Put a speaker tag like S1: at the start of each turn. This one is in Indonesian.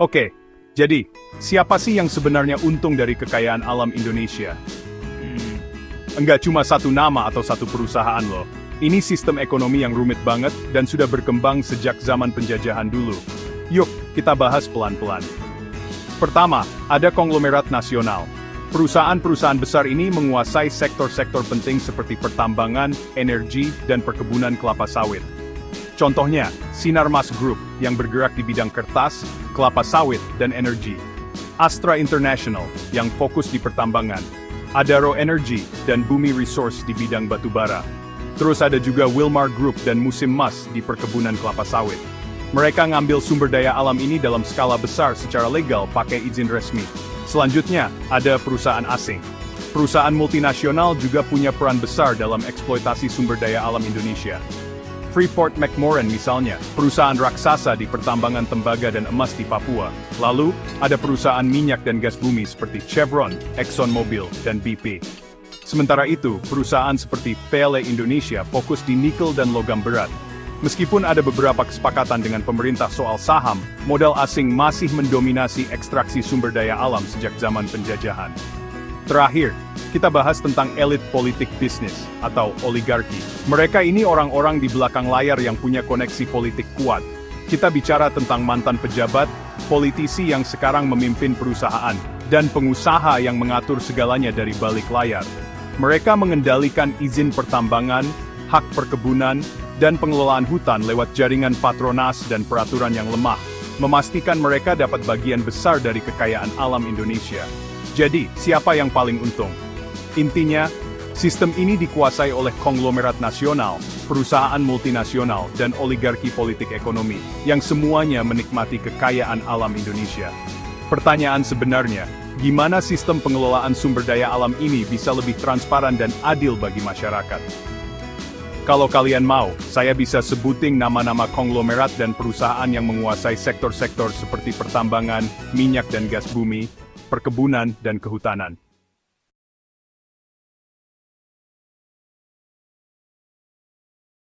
S1: Oke, jadi, siapa sih yang sebenarnya untung dari kekayaan alam Indonesia? Enggak cuma satu nama atau satu perusahaan loh. Ini sistem ekonomi yang rumit banget dan sudah berkembang sejak zaman penjajahan dulu. Yuk, kita bahas pelan-pelan. Pertama, ada konglomerat nasional. Perusahaan-perusahaan besar ini menguasai sektor-sektor penting seperti pertambangan, energi, dan perkebunan kelapa sawit. Contohnya, Sinarmas Group yang bergerak di bidang kertas, kelapa sawit, dan energi. Astra International yang fokus di pertambangan. Adaro Energy dan Bumi Resource di bidang batubara. Terus ada juga Wilmar Group dan Musim Mas di perkebunan kelapa sawit. Mereka ngambil sumber daya alam ini dalam skala besar secara legal pakai izin resmi. Selanjutnya, ada perusahaan asing. Perusahaan multinasional juga punya peran besar dalam eksploitasi sumber daya alam Indonesia. Freeport-McMoRan misalnya, perusahaan raksasa di pertambangan tembaga dan emas di Papua. Lalu, ada perusahaan minyak dan gas bumi seperti Chevron, ExxonMobil, dan BP. Sementara itu, perusahaan seperti Vale Indonesia fokus di nikel dan logam berat. Meskipun ada beberapa kesepakatan dengan pemerintah soal saham, modal asing masih mendominasi ekstraksi sumber daya alam sejak zaman penjajahan. Terakhir, kita bahas tentang elit politik bisnis, atau oligarki. Mereka ini orang-orang di belakang layar yang punya koneksi politik kuat. Kita bicara tentang mantan pejabat, politisi yang sekarang memimpin perusahaan, dan pengusaha yang mengatur segalanya dari balik layar. Mereka mengendalikan izin pertambangan, hak perkebunan, dan pengelolaan hutan lewat jaringan patronas dan peraturan yang lemah, memastikan mereka dapat bagian besar dari kekayaan alam Indonesia. Jadi, siapa yang paling untung? Intinya, sistem ini dikuasai oleh konglomerat nasional, perusahaan multinasional, dan oligarki politik ekonomi, yang semuanya menikmati kekayaan alam Indonesia. Pertanyaan sebenarnya, gimana sistem pengelolaan sumber daya alam ini bisa lebih transparan dan adil bagi masyarakat? Kalau kalian mau, saya bisa sebutin nama-nama konglomerat dan perusahaan yang menguasai sektor-sektor seperti pertambangan, minyak dan gas bumi, perkebunan, dan kehutanan.